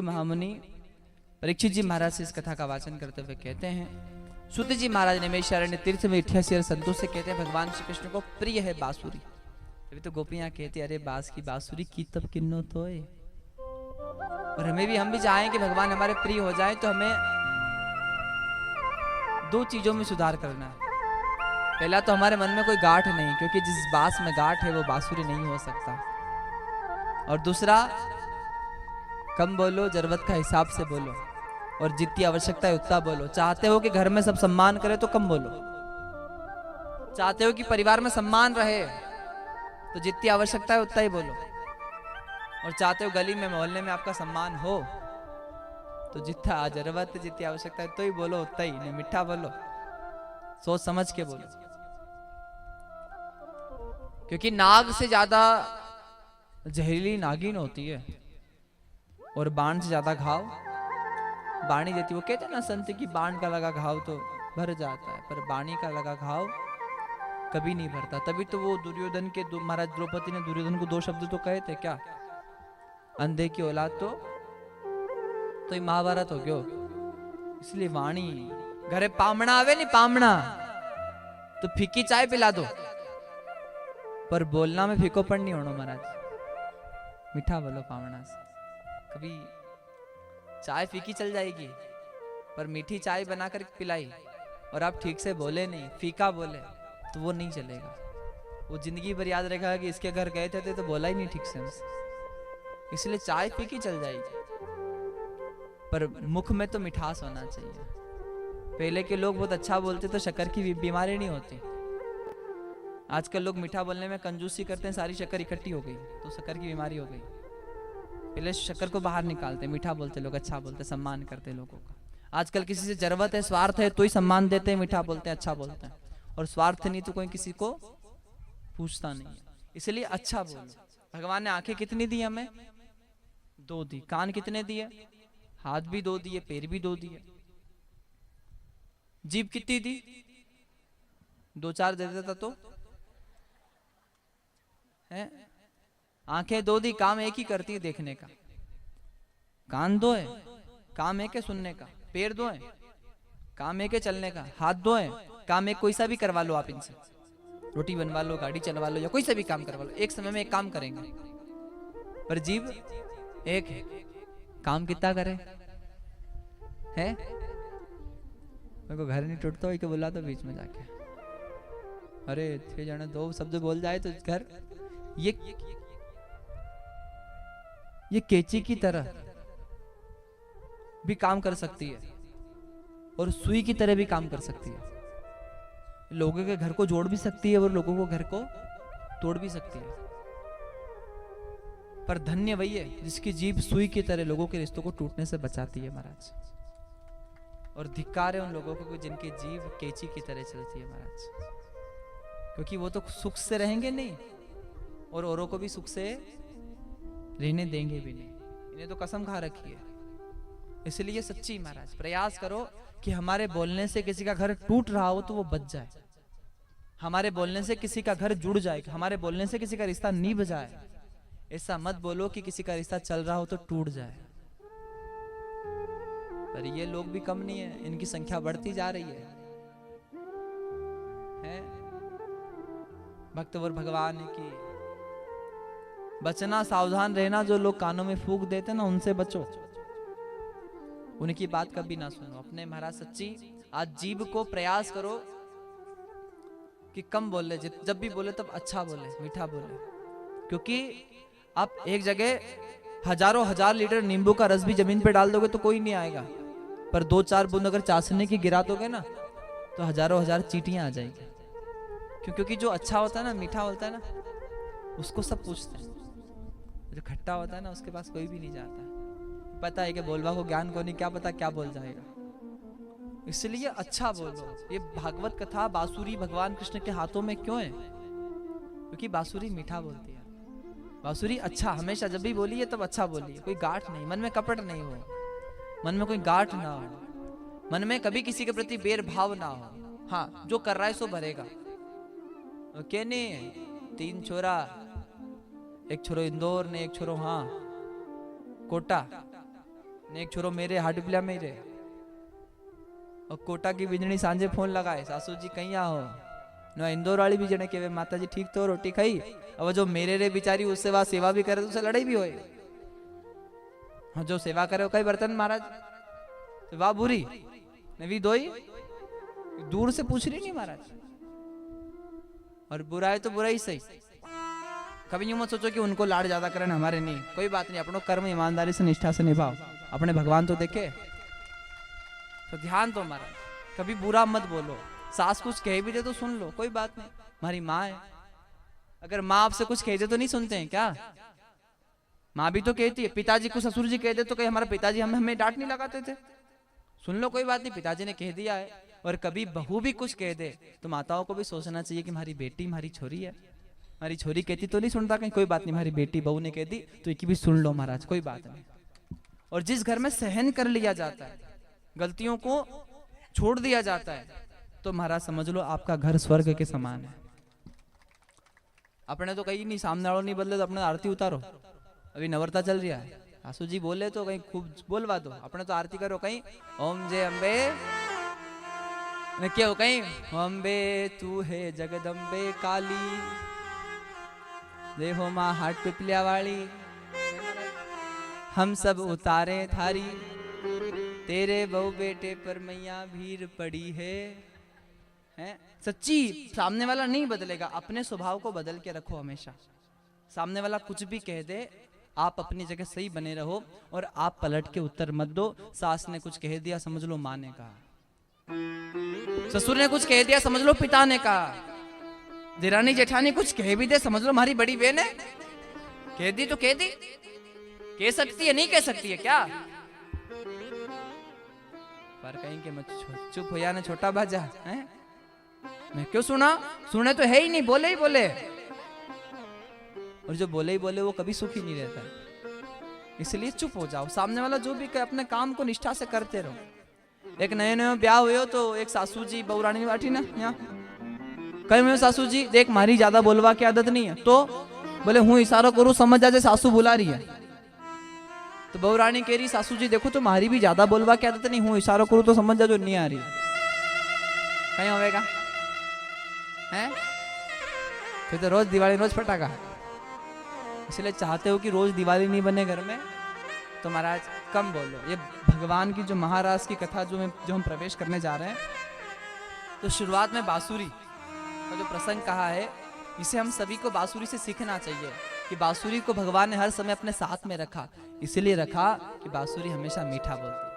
सुखदेव महामुनि परीक्षित जी महाराज से इस कथा का वाचन करते हुए कहते हैं, सूत जी महाराज नैमिषारण्य तीर्थ में 88 संतों से कहते हैं भगवान श्री कृष्ण को प्रिय है बांसुरी। अभी तो गोपियां कहती अरे बास की बांसुरी की तब किन्नो तो है। और हम भी चाहें कि भगवान हमारे प्रिय हो जाए तो हमें दो चीजों में सुधार करना है। पहला तो हमारे मन में कोई गांठ नहीं, क्योंकि जिस बांस में गांठ है वो बांसुरी नहीं हो सकता। और दूसरा, कम बोलो, जरूरत का हिसाब से बोलो, और जितनी आवश्यकता है उतना बोलो। चाहते हो कि घर में सब सम्मान करे तो कम बोलो, चाहते हो कि परिवार में सम्मान रहे तो जितनी आवश्यकता है उतना ही बोलो, और चाहते हो गली में मोहल्ले में आपका सम्मान हो तो जितना जरूरत है जितनी आवश्यकता है तो ही बोलो, उतना ही नहीं। मीठा बोलो, सोच समझ के बोलो, क्योंकि नाग से ज्यादा जहरीली नागिन होती है और बाण से ज्यादा घाव बाणी देती। वो कहते हैं ना संत की बाण का लगा घाव तो भर जाता है, पर बाणी का लगा घाव कभी नहीं भरता। तभी तो वो दुर्योधन के महाराज द्रौपदी ने दुर्योधन को 2 शब्द तो कहे थे, क्या? अंधे की औलाद तो ये महाभारत हो गयो। इसलिए वाणी घरे पामणा आवे नहीं, पामणा तो फीकी चाय पिला दो, पर बोलना में फीकोपन नहीं होना महाराज। मीठा बोलो पामणा से। कभी चाय फीकी चल जाएगी, पर मीठी चाय बनाकर पिलाई और आप ठीक से बोले नहीं, फीका बोले तो वो नहीं चलेगा। वो जिंदगी भर याद रखेगा कि इसके घर गए थे तो बोला ही नहीं ठीक से हमसे। इसलिए चाय फीकी चल जाएगी, पर मुख में तो मिठास होना चाहिए। पहले के लोग बहुत अच्छा बोलते तो शक्कर की बीमारी नहीं होती। आजकल लोग मीठा बोलने में कंजूसी करते हैं, सारी शक्कर इकट्ठी हो गई तो शक्कर की बीमारी हो गई। पहले शक्कर को बाहर निकालते, मीठा बोलते लोग, अच्छा बोलते, सम्मान करते लोगों का। आजकल किसी से जरूरत है, स्वार्थ है तो ही सम्मान देते हैं, मीठा बोलते हैं, अच्छा बोलते हैं, और स्वार्थ नहीं तो कोई किसी को पूछता नहीं है। इसलिए अच्छा बोलो। भगवान ने आंखें कितनी दी हमें? 2 दी। कान कितने दिए? हाथ भी 2 दिए, पैर भी 2 दिए। जीभ कितनी दी? 2-4 दे देता तो है। आंखें 2 दी, काम एक ही करती है देखने का। कान 2 है, काम एक है सुनने का। पैर 2 है, काम एक है चलने का। हाथ 2 है, काम एक कोई सा भी करवा लो आप इनसे। रोटी बनवा लो, गाड़ी चलवा लो, या कोई सा भी काम करवा लो, एक समय में एक काम करेंगे। पर जीभ एक है, काम कितना करे है? मेरे को घर नहीं टूटता हो, बोला तो बीच में जाके अरे 6 जने 2 शब्द बोल जाए तो घर। ये केची की तरह भी काम कर सकती है और सुई की तरह भी काम कर सकती है। लोगों के घर को जोड़ भी सकती है और लोगों को घर को तोड़ भी सकती है। पर धन्य वही है जिसकी जीभ सुई की तरह लोगों के रिश्तों को टूटने से बचाती है महाराज। और धिक्कार है उन लोगों को जिनकी जीभ केची की तरह चलती है महाराज, क्योंकि वो तो सुख से रहेंगे नहीं और औरों को भी सुख से रहने देंगे भी नहीं। इन्हें तो कसम खा रखी है। इसलिए सच्ची महाराज प्रयास करो कि हमारे बोलने से किसी का घर टूट रहा हो तो वो बच जाए, हमारे बोलने से किसी का घर जुड़ जाए, हमारे बोलने से किसी का रिश्ता निभ जाए। ऐसा मत बोलो कि किसी का रिश्ता चल रहा हो तो टूट जाए। पर ये लोग भी कम नहीं है, इनकी संख्या बढ़ती जा रही है। भक्तवर भगवान की बचना, सावधान रहना। जो लोग कानों में फूंक देते ना उनसे बचो, उनकी बात कभी ना सुनो। अपने महाराज सच्ची आज जीभ को प्रयास करो कि कम बोले, जब भी बोले तब अच्छा बोले, मीठा बोले। क्योंकि आप एक जगह हजारों हजार लीटर नींबू का रस भी जमीन पे डाल दोगे तो कोई नहीं आएगा, पर 2-4 बूंद अगर चाशनी की गिरा दोगे ना तो हजारों हजार चींटियां आ जाएगी। क्योंकि जो अच्छा होता है ना, मीठा होता है ना, उसको सब पूछते हैं। जो खट्टा होता है ना उसके पास कोई भी नहीं जाता है। पता है कि बोलवा को ज्ञान को नहीं, क्या पता क्या बोल जाएगा। इसलिए अच्छा बोलो। ये भागवत कथा बांसुरी भगवान कृष्ण के हाथों में क्यों है? क्योंकि बांसुरी मीठा बोलती है। बांसुरी अच्छा, हमेशा जब भी बोलिए तब अच्छा बोलिए, कोई गांठ नहीं, मन में कपट नहीं हो, मन में कोई गांठ ना हो, मन में कभी किसी के प्रति बेर भाव ना हो। हाँ, जो कर रहा है सो भरेगा। ओके नहीं, 3 छोरा, एक छोरो इंदौर ने, एक छोरो हाँ कोटा, ने एक छोरो मेरे हाडपिला में ही रहे और कोटा की बिजनी सांझे फोन लगाए, सासू जी कहीं आओ नो इंदौर वाली भी जने के माता जी ठीक तो रोटी खाई। अब जो मेरे रे बिचारी उससे वह सेवा भी करे तो उसे लड़ाई भी होए। हाँ जो सेवा करे कई बर्तन महाराज तो वाह बुरी नवी दोई दूर से पूछ रही नहीं महाराज। और बुरा है तो बुरा ही सही, कभी यूं मत सोचो कि उनको लाड़ ज्यादा करन हमारे नहीं, कोई बात नहीं, अपनों कर्म ईमानदारी से निष्ठा से निभाओ, अपने भगवान तो देखे। तो ध्यान तो महाराज कभी बुरा मत बोलो, सास कुछ कह भी दे तो सुन लो, कोई बात नहीं, हमारी माँ है। अगर माँ आपसे कुछ कह दे तो नहीं सुनते हैं क्या? माँ भी तो कहती है, पिताजी को ससुर जी कह दे तो कहीं हमारे पिताजी हमें डांट नहीं लगाते थे? सुन लो कोई बात नहीं, पिताजी ने कह दिया है। और कभी बहू भी कुछ कह दे तो माताओं को भी सोचना चाहिए कि हमारी बेटी हमारी छोरी है, हमारी छोरी कहती तो नहीं सुनता कहीं, कोई बात नहीं, हमारी बेटी बहू ने कह दी तो एक भी सुन लो महाराज, कोई बात नहीं। और जिस घर में सहन कर लिया जाता है, गलतियों को छोड़ दिया जाता है, तो महाराज समझ लो आपका घर स्वर्ग के समान है। अपने तो कहीं नहीं, सामने वालों नहीं बदले तो अपने आरती उतारो, अभी नवरता चल रहा है, आसू जी बोले तो कहीं खूब बोलवा दो, अपने तो आरती करो कहीं ओम जय अम्बे, क्या हो कहीं अम्बे तू है जगदम्बे काली, देखो माँ हाट पिपलिया वाली, हम सब उतारे थारी, तेरे बहू बेटे पर मैया भीड़ पड़ी है? सच्ची सामने वाला नहीं बदलेगा, अपने स्वभाव को बदल के रखो हमेशा। सामने वाला कुछ भी कह दे, आप अपनी जगह सही बने रहो और आप पलट के उत्तर मत दो। सास ने कुछ कह दिया समझ लो माँ ने कहा, ससुर ने कुछ कह दिया समझ लो पिता ने कहा, देरानी जेठानी कुछ कह भी दे समझ लो हमारी बड़ी बहन है, कह दी तो कह दी, कह सकती है नहीं कह सकती है क्या? पर कहीं के मत चुप हो या ना छोटा बाजा है, मैं क्यों सुना, सुने तो है ही नहीं, बोले ही बोले। और जो बोले ही बोले वो कभी सुखी नहीं रहता, इसलिए चुप हो जाओ। सामने वाला जो भी कहे अपने काम को निष्ठा से करते रहो। एक नए नए ब्याह हुए हो तो एक सासू जी बहू रानी बैठी ना यहाँ, कहे मैं सासू जी देख मारी ज्यादा बोलवा की आदत नहीं है, तो बोले हूँ इशारा करूँ समझ जा सासू बुला रही है, तो बहू रानी कह रही सासू जी देखो तो मारी भी ज्यादा बोलवा की आदत नहीं, हूँ इशारा करूँ तो समझ जा जो नहीं आ रही, कहीं होगा हैं? फिर तो रोज दिवाली रोज फटाका, इसलिए चाहते हो कि रोज दिवाली नहीं बने घर में तो महाराज कम बोलो। ये भगवान की जो महाराज की कथा जो हम प्रवेश करने जा रहे हैं, तो शुरुआत में बांसुरी का जो प्रसंग कहा है, इसे हम सभी को बांसुरी से सीखना चाहिए कि बांसुरी को भगवान ने हर समय अपने साथ में रखा, इसलिए रखा कि बांसुरी हमेशा मीठा बोलती है।